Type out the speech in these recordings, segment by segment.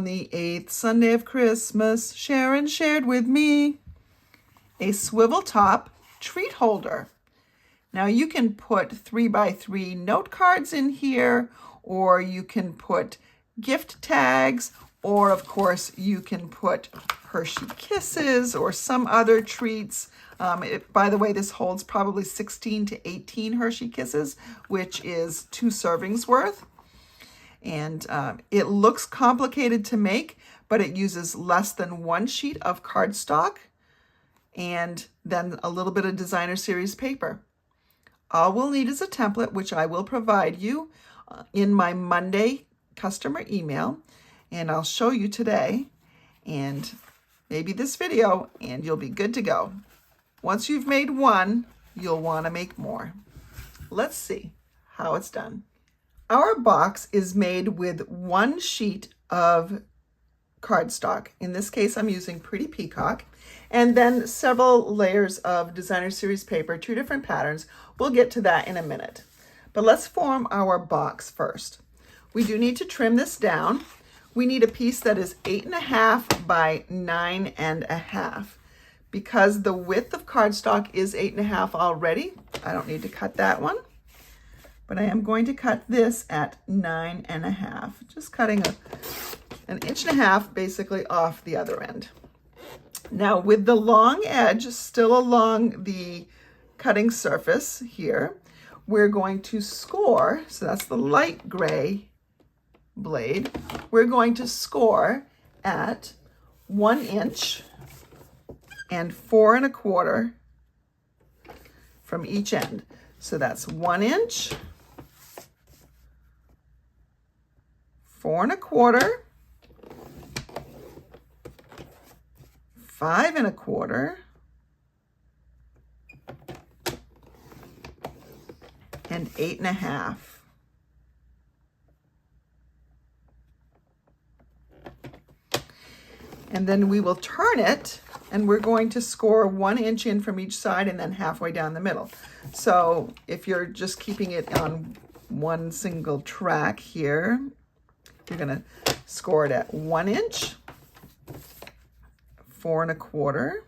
On the 8th Sunday of Christmas, Sharon shared with me a swivel top treat holder. Now you can put 3x3 note cards in here, or you can put gift tags, or of course you can put Hershey Kisses or some other treats. By the way, this holds probably 16 to 18 Hershey Kisses, which is 2 servings worth. And it looks complicated to make, but it uses less than 1 sheet of cardstock and then a little bit of designer series paper. All we'll need is a template, which I will provide you in my Monday customer email, and I'll show you today and maybe this video, and you'll be good to go. Once you've made one, you'll want to make more. Let's see how it's done. Our box is made with 1 sheet of cardstock. In this case, I'm using Pretty Peacock, and then several layers of designer series paper, 2 different patterns. We'll get to that in a minute. But let's form our box first. We do need to trim this down. We need a piece that is 8.5 by 9.5. Because the width of cardstock is 8.5 already, I don't need to cut that one. But I am going to cut this at 9.5, just cutting an 1.5 inches basically off the other end. Now with the long edge still along the cutting surface here, we're going to score, so that's the light gray blade, we're going to score at 1 inch and 4 1/4 from each end. So that's 1 inch, 4 1/4, 5 1/4, and 8.5. And then we will turn it, and we're going to score 1 inch in from each side and then halfway down the middle. So if you're just keeping it on one single track here, you're going to score it at 1 inch, 4 1/4,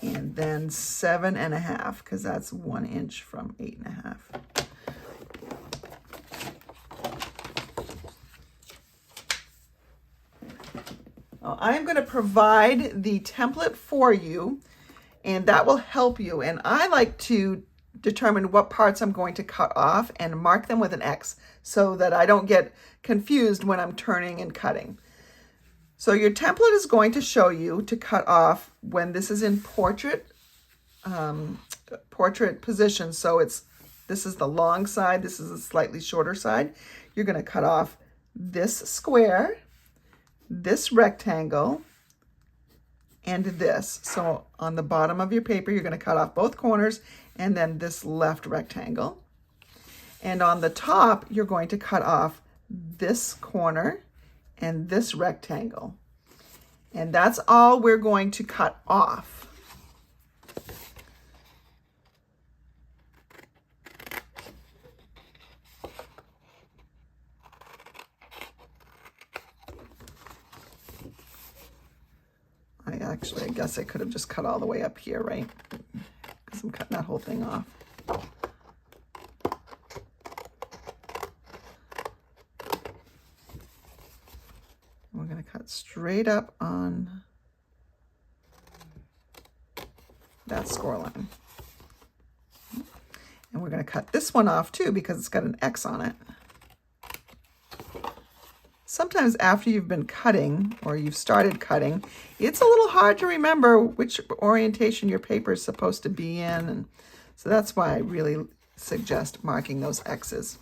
and then 7.5, because that's 1 inch from 8.5. I'm going to provide the template for you, and that will help you. And I like to determine what parts I'm going to cut off and mark them with an X so that I don't get confused when I'm turning and cutting. So your template is going to show you to cut off when this is in portrait position. So this is the long side, this is a slightly shorter side. You're going to cut off this square, this rectangle, and this. So on the bottom of your paper, you're going to cut off both corners and then this left rectangle. And on the top, you're going to cut off this corner and this rectangle. And that's all we're going to cut off. I guess I could have just cut all the way up here, right? Because I'm cutting that whole thing off. We're going to cut straight up on that score line. And we're going to cut this one off too because it's got an X on it. Sometimes after you've been cutting or you've started cutting, it's a little hard to remember which orientation your paper is supposed to be in. And so that's why I really suggest marking those X's.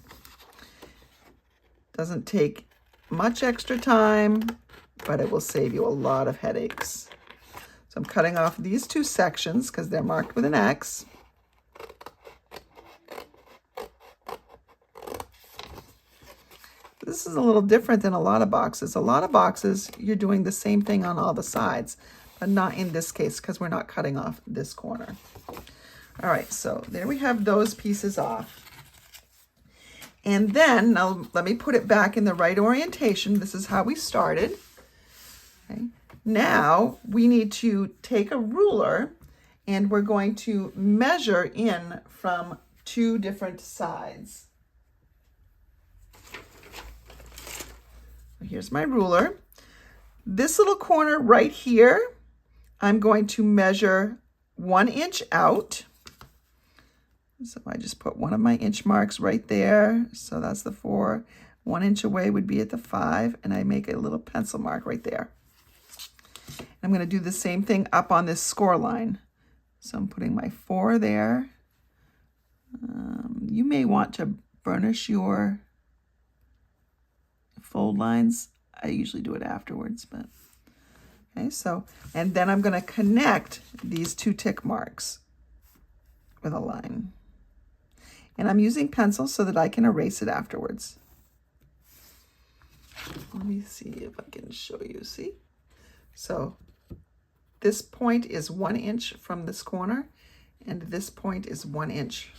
Doesn't take much extra time, but it will save you a lot of headaches. So I'm cutting off these 2 sections because they're marked with an X. This is a little different than a lot of boxes. A lot of boxes, you're doing the same thing on all the sides, but not in this case because we're not cutting off this corner. All right, so there we have those pieces off. And then, now let me put it back in the right orientation. This is how we started. Okay. Now we need to take a ruler and we're going to measure in from 2 different sides. Here's my ruler. This little corner right here, I'm going to measure 1 inch out. So I just put one of my inch marks right there. So that's the 4. 1 inch away would be at the 5, and I make a little pencil mark right there. I'm going to do the same thing up on this score line. So I'm putting my 4 there. You may want to burnish your fold lines. I usually do it afterwards, but okay. So, and then I'm going to connect these 2 tick marks with a line. And I'm using pencil so that I can erase it afterwards. Let me see if I can show you. See? So this point is 1 inch from this corner, and this point is 1 inch.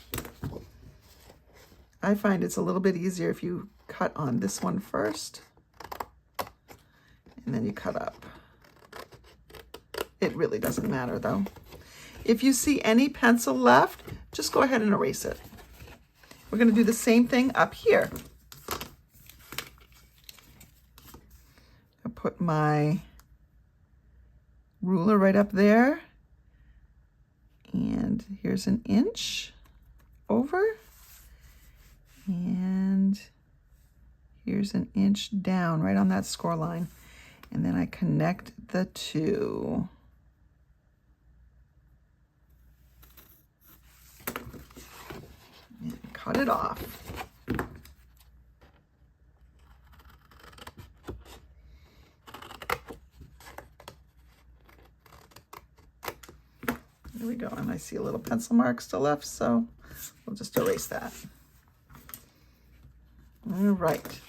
I find it's a little bit easier if you cut on this one first, and then you cut up. It really doesn't matter though. If you see any pencil left, just go ahead and erase it. We're going to do the same thing up here. I'll put my ruler right up there. And here's an inch over. And here's an inch down right on that score line. And then I connect the 2. And cut it off. There we go. And I see a little pencil mark still left, so we'll just erase that. All right.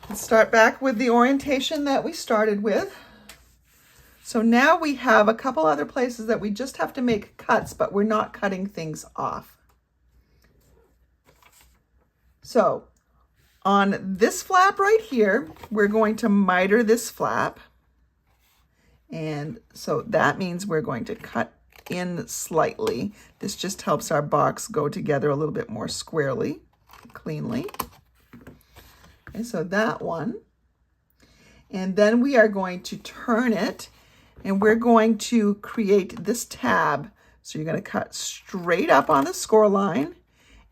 Let's start back with the orientation that we started with. So now we have a couple other places that we just have to make cuts, but we're not cutting things off. So on this flap right here, we're going to miter this flap. And so that means we're going to cut in slightly. This just helps our box go together a little bit more squarely, cleanly. Okay, so that one. And then we are going to turn it, and we're going to create this tab. So you're going to cut straight up on the score line,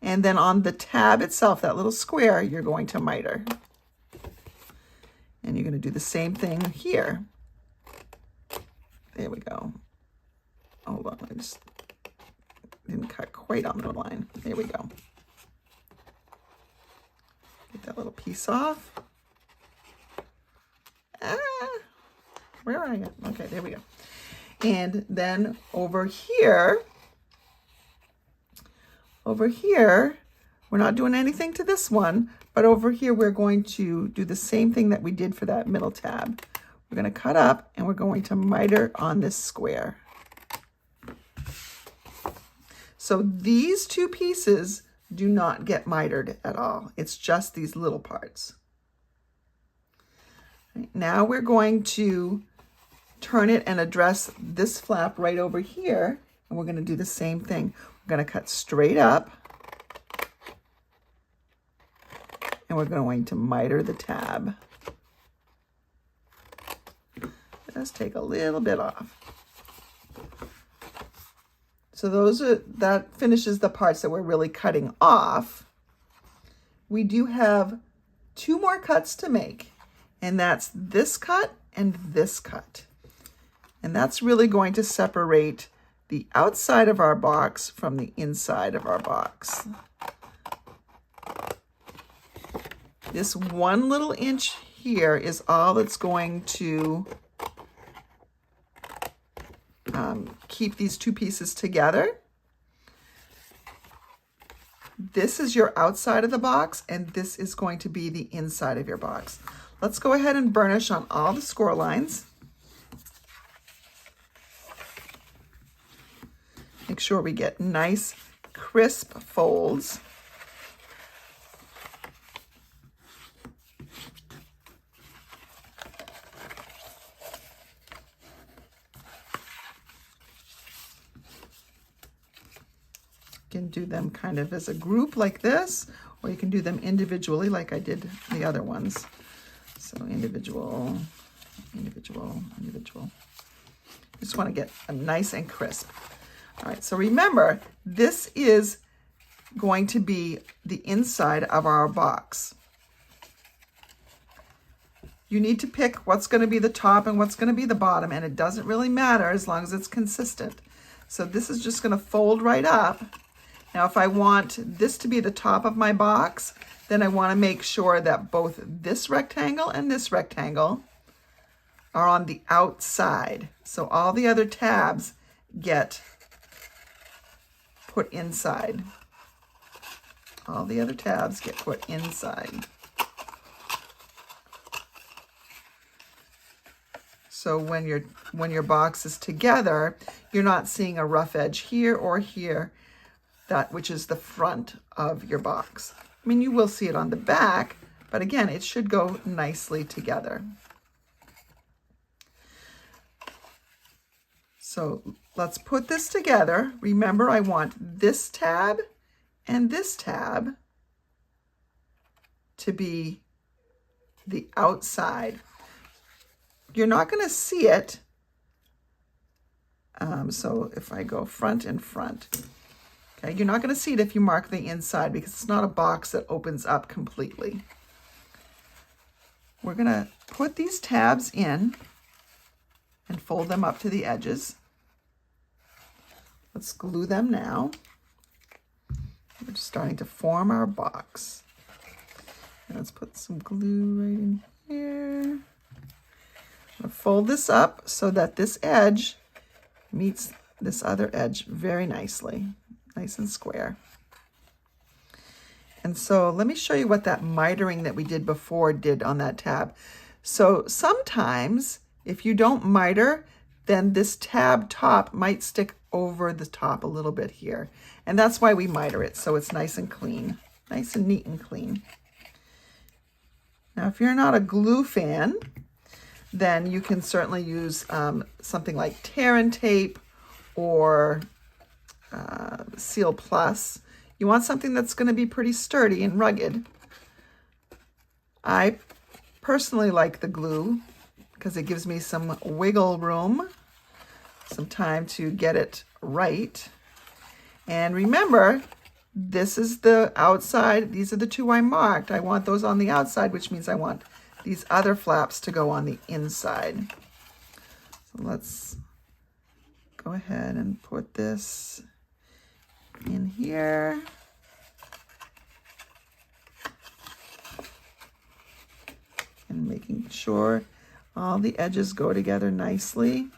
and then on the tab itself, that little square, you're going to miter. And you're going to do the same thing here. There we go. Hold on, I just didn't cut quite on the line. There we go. Get that little piece off. Where are you? Okay, there we go. And then over here, we're not doing anything to this one, but over here we're going to do the same thing that we did for that middle tab. We're going to cut up and we're going to miter on this square. So these 2 pieces do not get mitered at all. It's just these little parts. Right, now we're going to turn it and address this flap right over here, and we're going to do the same thing. We're going to cut straight up, and we're going to miter the tab. Just take a little bit off. So that finishes the parts that we're really cutting off. We do have 2 more cuts to make, and that's this cut and this cut. And that's really going to separate the outside of our box from the inside of our box. This 1 little inch here is all that's going to keep these 2 pieces together. This is your outside of the box, and this is going to be the inside of your box. Let's go ahead and burnish on all the score lines. Make sure we get nice, crisp folds. can do them kind of as a group like this, or you can do them individually like I did the other ones. So individual, individual, individual. Just want to get them nice and crisp. All right, so remember, this is going to be the inside of our box. You need to pick what's going to be the top and what's going to be the bottom, and it doesn't really matter as long as it's consistent. So this is just going to fold right up. Now, if I want this to be the top of my box, then I want to make sure that both this rectangle and this rectangle are on the outside. So all the other tabs get put inside. All the other tabs get put inside. So when your box is together, you're not seeing a rough edge here or here, that which is the front of your box. I mean, you will see it on the back, but again, it should go nicely together. So let's put this together. Remember, I want this tab and this tab to be the outside. You're not going to see it. So if I go front and front, okay, you're not going to see it if you mark the inside because it's not a box that opens up completely. We're going to put these tabs in and fold them up to the edges. Let's glue them now. We're just starting to form our box. And let's put some glue right in here. I'm going to fold this up so that this edge meets this other edge very nicely, nice and square. And so let me show you what that mitering that we did before did on that tab. So sometimes if you don't miter, then this tab top might stick over the top a little bit here. And that's why we miter it, so it's nice and clean, nice and neat and clean. Now, if you're not a glue fan, then you can certainly use something like tear and tape or Seal Plus. You want something that's going to be pretty sturdy and rugged. I personally like the glue because it gives me some wiggle room, some time to get it right. And remember, this is the outside. These are the two I marked. I want those on the outside, which means I want these other flaps to go on the inside. So let's go ahead and put this in here. And making sure all the edges go together nicely.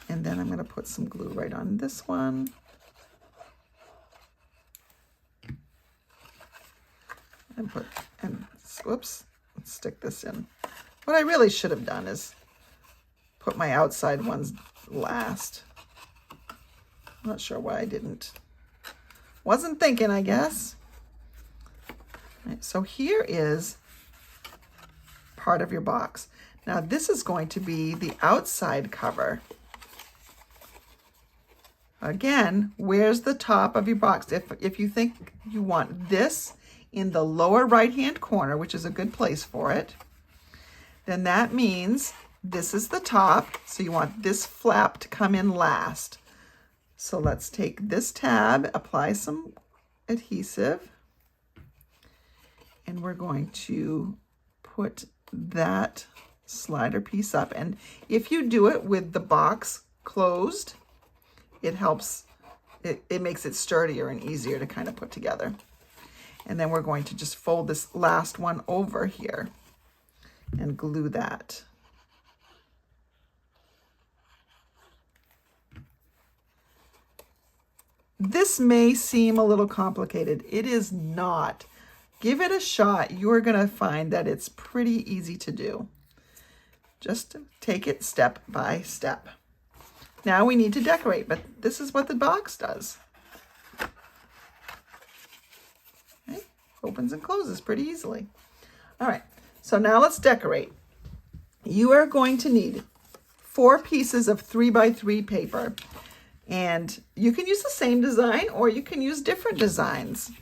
And then I'm going to put some glue right on this one. And whoops, let's stick this in. What I really should have done is put my outside ones last. I'm not sure why I didn't. Wasn't thinking, I guess. Right, so here is part of your box. Now this is going to be the outside cover. Again, where's the top of your box? If you think you want this in the lower right-hand corner, which is a good place for it, then that means this is the top. So you want this flap to come in last. So let's take this tab, apply some adhesive, and we're going to put that slider piece up. And if you do it with the box closed, it helps, it makes it sturdier and easier to kind of put together. And then we're going to just fold this last one over here and glue that. This may seem a little complicated. It is not. Give it a shot. You're going to find that it's pretty easy to do. Just take it step by step. Now we need to decorate, but this is what the box does. Okay. Opens and closes pretty easily. All right, so now let's decorate. You are going to need 4 pieces of 3x3 paper. And you can use the same design or you can use different designs.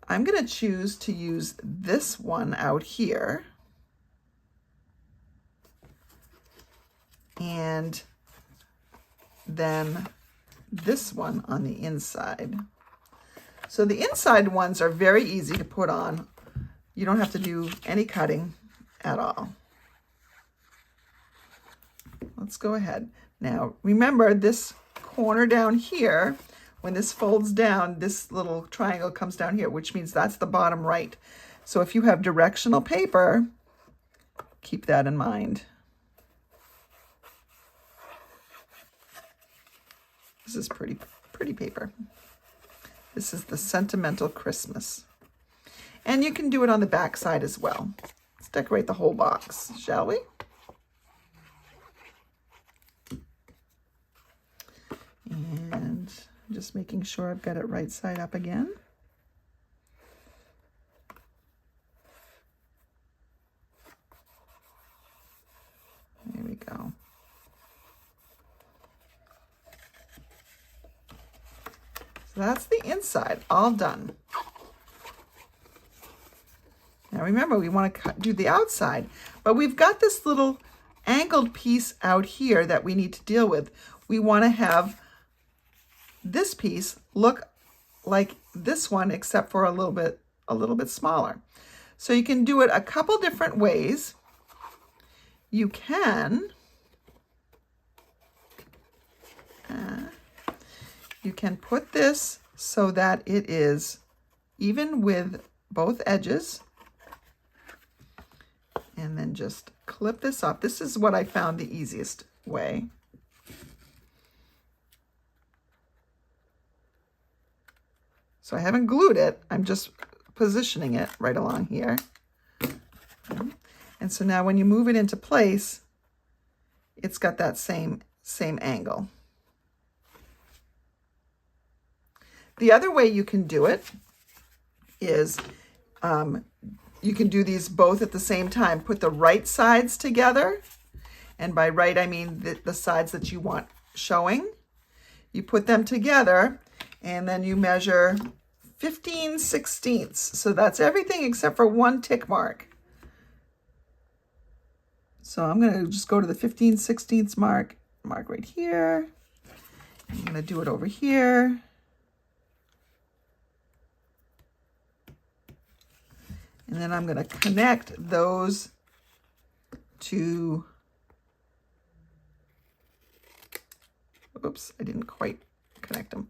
I'm going to choose to use this one out here. And then this one on the inside. So the inside ones are very easy to put on. You don't have to do any cutting at all. Let's go ahead. Now, remember this corner down here, when this folds down, this little triangle comes down here, which means that's the bottom right. So if you have directional paper, keep that in mind. This is pretty paper. This is the Sentimental Christmas. And you can do it on the back side as well. Let's decorate the whole box, shall we? And just making sure I've got it right side up again. There we go. So that's the inside, all done. Now remember, we want to do the outside, but we've got this little angled piece out here that we need to deal with. We want to have this piece look like this one, except for a little bit smaller. So you can do it a couple different ways. You can put this so that it is even with both edges, and then just clip this up. This is what I found the easiest way. So I haven't glued it, I'm just positioning it right along here. And so now when you move it into place, it's got that same angle. The other way you can do it is you can do these both at the same time. Put the right sides together, and by right I mean the sides that you want showing. You put them together, and then you measure 15/16. So that's everything except for one tick mark. So I'm going to just go to the 15/16 mark right here. I'm going to do it over here. And then I'm going to connect those to, oops, I didn't quite connect them.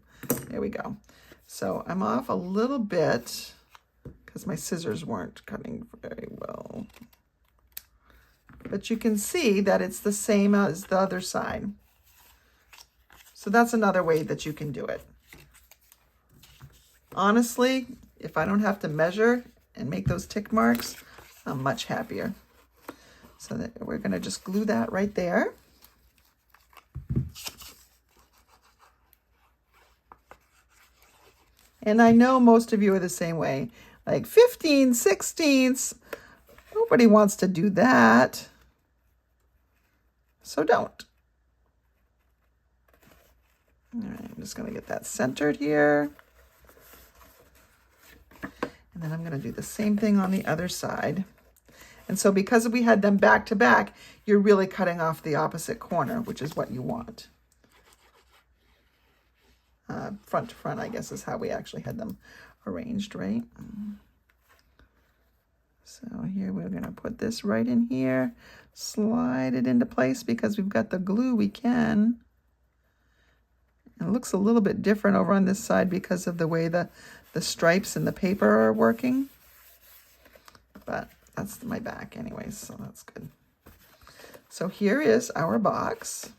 There we go. So I'm off a little bit because my scissors weren't cutting very well. But you can see that it's the same as the other side. So that's another way that you can do it. Honestly, if I don't have to measure and make those tick marks, I'm much happier. So that we're going to just glue that right there. And I know most of you are the same way. Like 15/16, nobody wants to do that. So don't. All right, I'm just going to get that centered here. And then I'm going to do the same thing on the other side. And so because we had them back to back, you're really cutting off the opposite corner, which is what you want. Front to front, I guess, is how we actually had them arranged, right? So here we're going to put this right in here, slide it into place because we've got the glue we can. It looks a little bit different over on this side because of the way the stripes and the paper are working. But that's my back anyways, so that's good. So here is our box.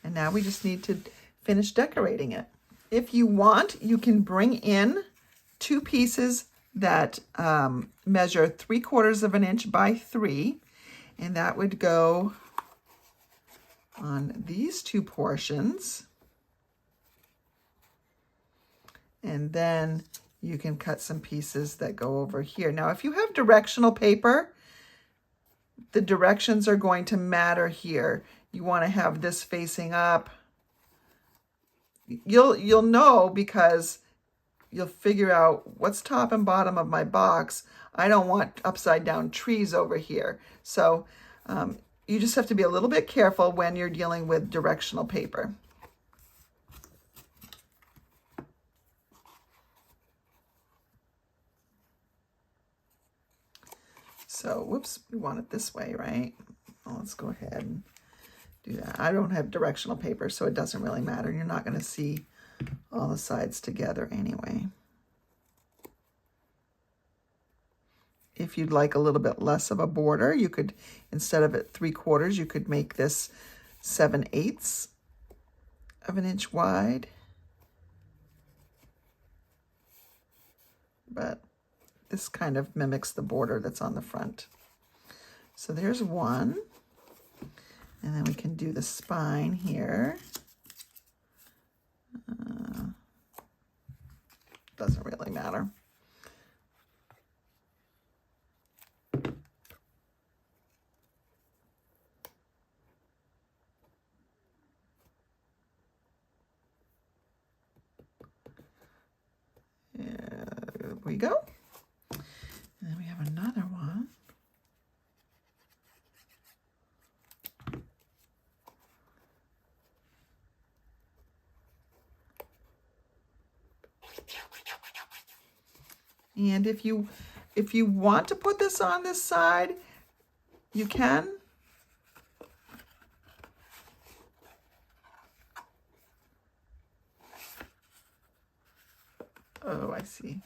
And now we just need to finish decorating it. If you want, you can bring in 2 pieces that measure 3/4 of an inch by 3, and that would go on these 2 portions. And then you can cut some pieces that go over here. Now, if you have directional paper, the directions are going to matter here. You want to have this facing up. You'll know because you'll figure out what's top and bottom of my box. I don't want upside down trees over here. So you just have to be a little bit careful when you're dealing with directional paper. So, whoops, we want it this way, right? Well, let's go ahead and do that. I don't have directional paper, so it doesn't really matter. You're not going to see all the sides together anyway. If you'd like a little bit less of a border, you could, instead of at 3/4, you could make this 7/8 of an inch wide. But this kind of mimics the border that's on the front. So there's one. And then we can do the spine here. Doesn't really matter. There we go. And then we have another one. And if you want to put this on this side, you can. Oh, I see.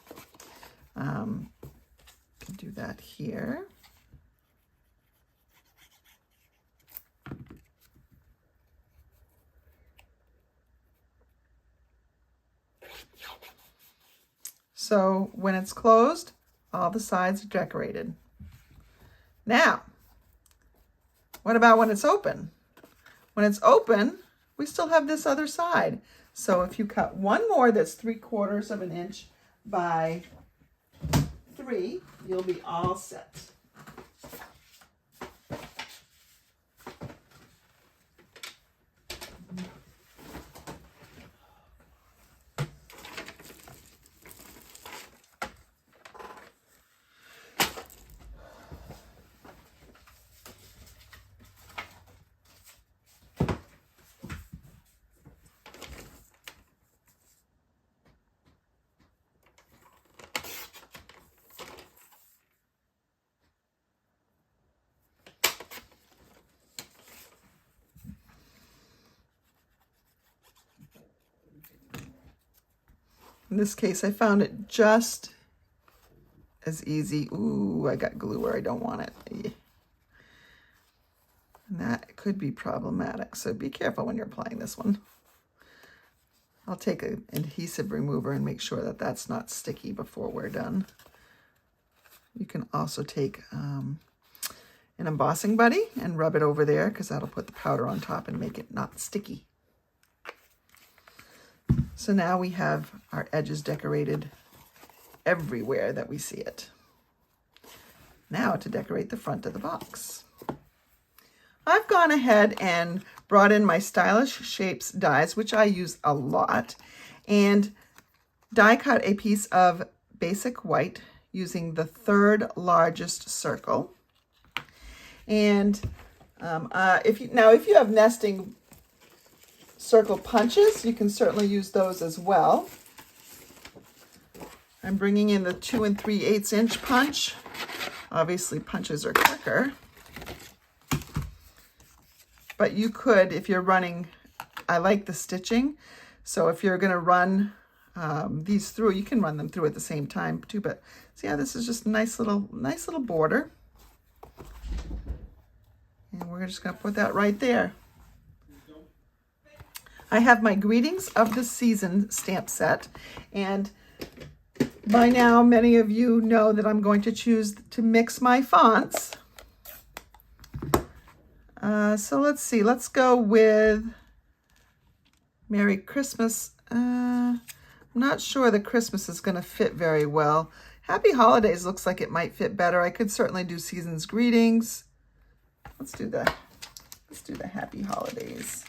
Can do that here. So when it's closed, all the sides are decorated. Now, what about when it's open? When it's open, we still have this other side. So if you cut one more that's 3/4 of an inch by 3, you'll be all set. In this case, I found it just as easy. Ooh, I got glue where I don't want it. Yeah. And that could be problematic, so be careful when you're applying this one. I'll take an adhesive remover and make sure that that's not sticky before we're done. You can also take an embossing buddy and rub it over there because that'll put the powder on top and make it not sticky. So now we have our edges decorated everywhere that we see it. Now to decorate the front of the box. I've gone ahead and brought in my Stylish Shapes dies, which I use a lot, and die cut a piece of basic white using the 3rd largest circle. And if you have nesting circle punches, you can certainly use those as well. I'm bringing in the 2 3/8 inch punch. Obviously punches are quicker, but you could, if you're running, I like the stitching, so if you're going to run these through, you can run them through at the same time too. But so yeah, this is just a nice little border, and we're just going to put that right there. I have my Greetings of the Season stamp set, and by now many of you know that I'm going to choose to mix my fonts. So let's see, let's go with Merry Christmas. I'm not sure the Christmas is going to fit very well. Happy Holidays looks like it might fit better. I could certainly do Season's Greetings. let's do the happy holidays.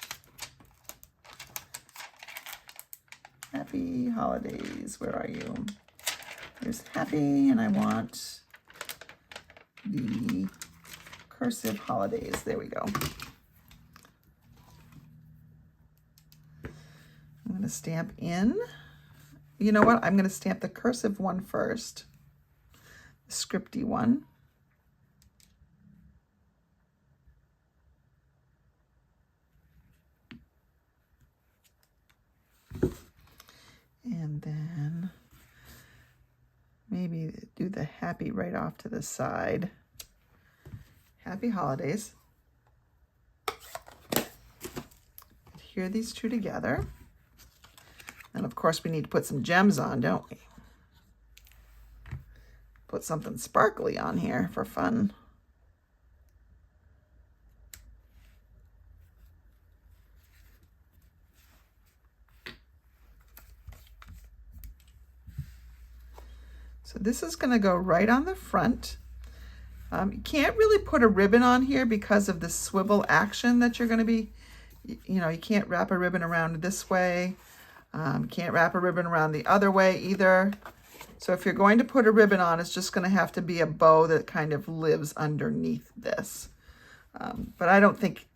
Happy holidays, where are you? There's happy, and I want the cursive holidays. There we go. I'm going to stamp in. You know what? I'm going to stamp the cursive one first, the scripty one. And then maybe do the happy right off to the side. Happy holidays. Adhere these two together. And of course we need to put some gems on, don't we? Put something sparkly on here for fun. So this is going to go right on the front. You can't really put a ribbon on here because of the swivel action that you're going to be, you know, you can't wrap a ribbon around this way. Can't wrap a ribbon around the other way either. So if you're going to put a ribbon on, it's just going to have to be a bow that kind of lives underneath this. But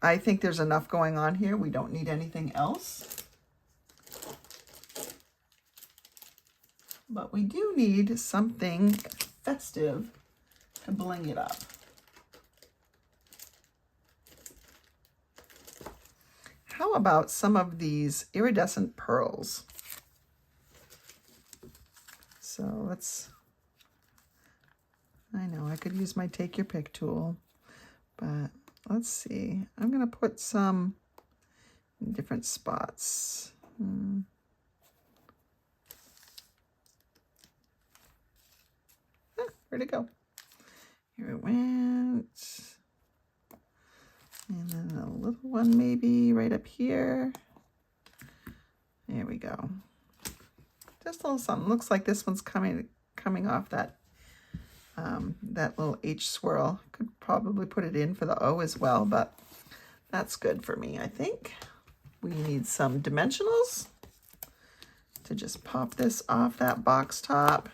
I think there's enough going on here. We don't need anything else. But we do need something festive to bling it up. How about some of these iridescent pearls? So I know I could use my take your pick tool, but let's see. I'm going to put some in different spots. Where'd it go? Here it went. And then a little one maybe right up here. There we go. Just a little something. Looks like this one's coming off that that little H swirl. Could probably put it in for the O as well, but that's good for me, I think. We need some dimensionals to just pop this off that box top.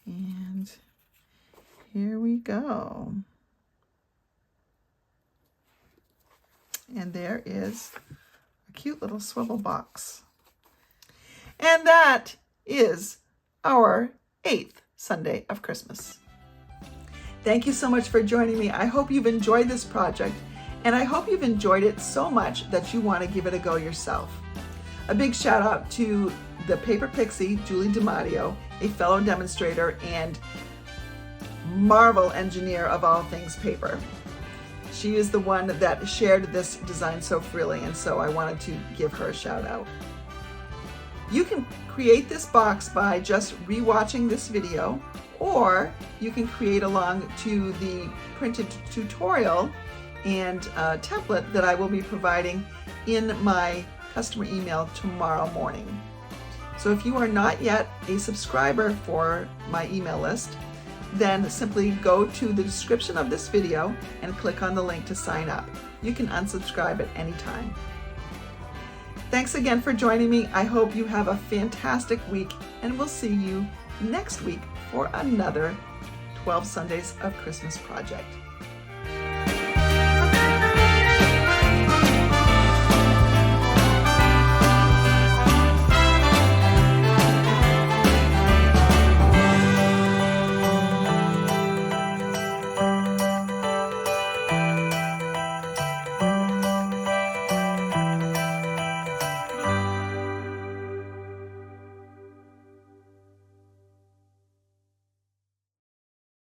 And here we go. And there is a cute little swivel box. And that is our 8th Sunday of Christmas. Thank you so much for joining me. I hope you've enjoyed this project, and I hope you've enjoyed it so much that you want to give it a go yourself. A big shout out to the Paper Pixie, Julie DiMatteo, a fellow demonstrator and marvel engineer of all things paper. She is the one that shared this design so freely, and so I wanted to give her a shout out. You can create this box by just rewatching this video, or you can create along to the printed tutorial and template that I will be providing in my customer email tomorrow morning. So if you are not yet a subscriber for my email list, then simply go to the description of this video and click on the link to sign up. You can unsubscribe at any time. Thanks again for joining me. I hope you have a fantastic week, and we'll see you next week for another 12 Sundays of Christmas project.